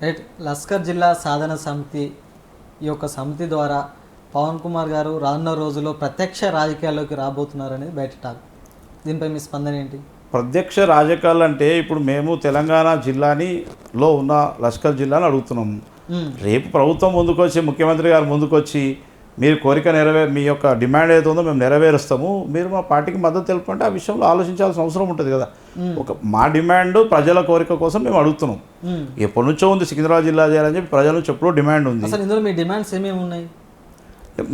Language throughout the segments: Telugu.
రైట్. లస్కర్ జిల్లా సాధన సమితి ఈ యొక్క సమితి ద్వారా పవన్ కుమార్ గారు రానున్న రోజుల్లో ప్రత్యక్ష రాజకీయాల్లోకి రాబోతున్నారనేది బయట టాక్. దీనిపై మీ స్పందన ఏంటి? ప్రత్యక్ష రాజకీయాలు అంటే ఇప్పుడు మేము తెలంగాణ జిల్లాలో ఉన్న లస్కర్ జిల్లాని అడుగుతున్నాము. రేపు ప్రభుత్వం ముందుకొచ్చి ముఖ్యమంత్రి గారు ముందుకొచ్చి మీరు కోరిక మీ యొక్క డిమాండ్ ఏదైతే ఉందో మేము నెరవేరుస్తాము, మీరు మా పార్టీకి మద్దతు తెలుపుకుంటే ఆ విషయంలో ఆలోచించాల్సిన అవసరం ఉంటుంది కదా. మా డిమాండ్ ప్రజల కోరిక కోసం మేము అడుగుతున్నాం. ఎప్పటి నుంచో ఉంది సికింద్రాబాద్ జిల్లా చేయాలని చెప్పి ప్రజల నుంచి ఎప్పుడో డిమాండ్ ఉంది. అసలు ఇందులో మీ డిమాండ్స్ ఏమేమి ఉన్నాయి?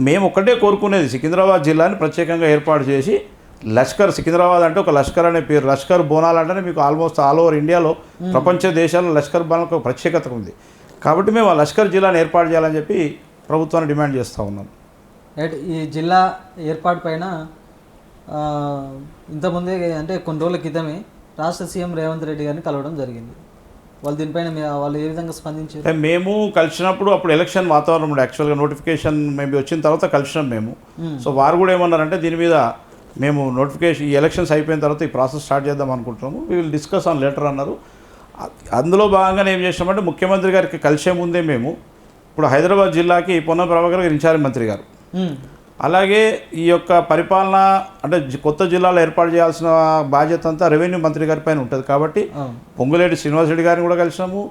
మేము ఒక్కటే కోరుకునేది సికింద్రాబాద్ జిల్లాని ప్రత్యేకంగా ఏర్పాటు చేసి లష్కర్, సికింద్రాబాద్ అంటే ఒక లష్కర్ అనే పేరు. లష్కర్ బోనాలు అంటేనే మీకు ఆల్మోస్ట్ ఆల్ ఓవర్ ఇండియాలో ప్రపంచ దేశాల్లో లష్కర్ బోనాలకు ఒక ప్రత్యేకత ఉంది. కాబట్టి మేము ఆ లష్కర్ జిల్లాని ఏర్పాటు చేయాలని చెప్పి ప్రభుత్వాన్ని డిమాండ్ చేస్తూ ఉన్నాం. రైట్. ఈ జిల్లా ఏర్పాటు పైన ఇంతకుముందే అంటే కొన్ని రోజుల క్రితమే రాష్ట్ర సీఎం రేవంత్ రెడ్డి గారిని కలవడం జరిగింది. వాళ్ళు దీనిపైన వాళ్ళు ఏ విధంగా స్పందించారు? మేము కలిసినప్పుడు అప్పుడు ఎలక్షన్ వాతావరణం ఉండే, యాక్చువల్గా నోటిఫికేషన్ మేము వచ్చిన తర్వాత కలిసినాం మేము. సో వారు కూడా ఏమన్నారంటే దీని మీద మేము నోటిఫికేషన్ ఈ ఎలక్షన్స్ అయిపోయిన తర్వాత ఈ ప్రాసెస్ స్టార్ట్ చేద్దాం అనుకుంటున్నాము, we will discuss on letter అన్నారు. అందులో భాగంగానే ఏం చేసినామంటే ముఖ్యమంత్రి గారికి కలిసే ముందే మేము ఇప్పుడు హైదరాబాద్ జిల్లాకి పొన్నం ప్రభాకర్ గారు ఇన్ఛార్జ్ మంత్రి గారు, అలాగే ఈ యొక్క పరిపాలన అంటే కొత్త జిల్లాలో ఏర్పాటు చేయాల్సిన బాధ్యత అంతా రెవెన్యూ మంత్రి గారి పైన ఉంటుంది. కాబట్టి పొంగులేటి శ్రీనివాస్ రెడ్డి గారిని కూడా కలిసినాము,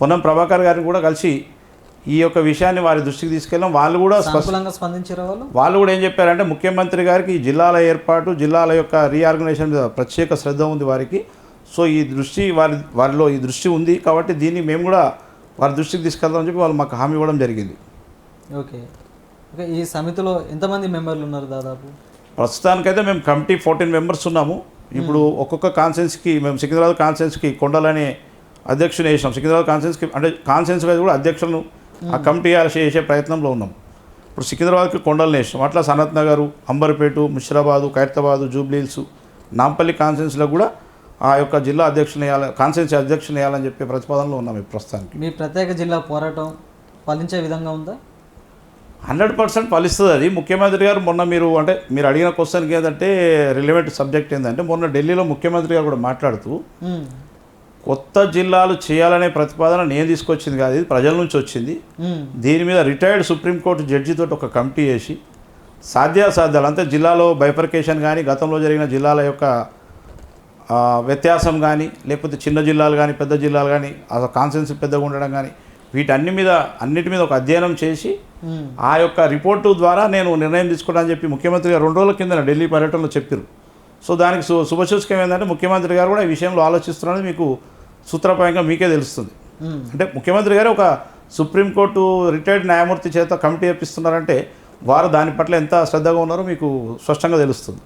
పొన్నం ప్రభాకర్ గారిని కూడా కలిసి ఈ యొక్క విషయాన్ని వారి దృష్టికి తీసుకెళ్ళాం. వాళ్ళు కూడా స్పందించారు. వాళ్ళు కూడా ఏం చెప్పారంటే ముఖ్యమంత్రి గారికి ఈ జిల్లాల ఏర్పాటు, జిల్లాల యొక్క రీఆర్గనైజేషన్ మీద ప్రత్యేక శ్రద్ధ ఉంది వారికి. సో ఈ దృష్టి వారిలో ఈ దృష్టి ఉంది కాబట్టి దీన్ని మేము కూడా వారి దృష్టికి తీసుకెళ్తామని చెప్పి వాళ్ళు మాకు హామీ ఇవ్వడం జరిగింది. ఓకే. ఓకే. ఈ సమితిలో ఎంతమంది మెంబర్లు ఉన్నారు? దాదాపు ప్రస్తుతానికైతే మేము కమిటీ 14 మెంబర్స్ ఉన్నాము. ఇప్పుడు ఒక్కొక్క కాన్సెన్స్కి మేము సికింద్రాబాద్ కాన్సెన్స్కి కొండలనే అధ్యక్షుని వేసినాం. సికింద్రాబాద్ కాన్సెన్స్కి అంటే కాన్సెన్స్ వైజ్ కూడా అధ్యక్షులను ఆ కమిటీ చేసే ప్రయత్నంలో ఉన్నాం. ఇప్పుడు సికింద్రాబాద్కి కొండలు వేసినాం. అట్లా సనత్ నగరు, అంబర్పేట, ముషిరాబాదు, ఖైరతాబాదు, జూబ్లీహిల్స్, నాంపల్లి కాన్సెన్స్లో కూడా ఆ యొక్క జిల్లా అధ్యక్షుని వేయాలి, కాన్సెన్స్ అధ్యక్షుని వేయాలని చెప్పే ప్రతిపాదనలో ఉన్నాం ఈ ప్రస్తుతానికి. మీ ప్రత్యేక జిల్లా పోరాటం ఫలించే విధంగా ఉందా? 100% ఫలిస్తుంది. అది ముఖ్యమంత్రి గారు మొన్న మీరు అడిగిన క్వశ్చన్కి ఏంటంటే రిలవెంట్ సబ్జెక్ట్ ఏంటంటే మొన్న ఢిల్లీలో ముఖ్యమంత్రి గారు కూడా మాట్లాడుతూ కొత్త జిల్లాలు చేయాలనే ప్రతిపాదన నేను తీసుకొచ్చింది కాదు, ఇది ప్రజల నుంచి వచ్చింది. దీని మీద రిటైర్డ్ సుప్రీంకోర్టు జడ్జితో ఒక కమిటీ వేసి సాధ్యాసాధ్యాలు అంటే జిల్లాలో బైఫర్కేషన్ కానీ, గతంలో జరిగిన జిల్లాల యొక్క వ్యత్యాసం కానీ, లేకపోతే చిన్న జిల్లాలు కానీ పెద్ద జిల్లాలు కానీ కాన్సెన్స్ పెద్దగా ఉండడం కానీ అన్నిటి మీద ఒక అధ్యయనం చేసి ఆ యొక్క రిపోర్టు ద్వారా నేను నిర్ణయం తీసుకుంటానని చెప్పి ముఖ్యమంత్రి గారు 2 రోజుల కింద ఢిల్లీ పర్యటనలో చెప్పారు. సో దానికి శుభసూచకం ఏంటంటే ముఖ్యమంత్రి గారు కూడా ఈ విషయంలో ఆలోచిస్తున్నారని మీకు సూత్రప్రాయంగా మీకే తెలుస్తుంది. అంటే ముఖ్యమంత్రి గారు ఒక సుప్రీంకోర్టు రిటైర్డ్ న్యాయమూర్తి చేత కమిటీ వేపిస్తున్నారంటే వారు దాని పట్ల ఎంత శ్రద్ధగా ఉన్నారో మీకు స్పష్టంగా తెలుస్తుంది.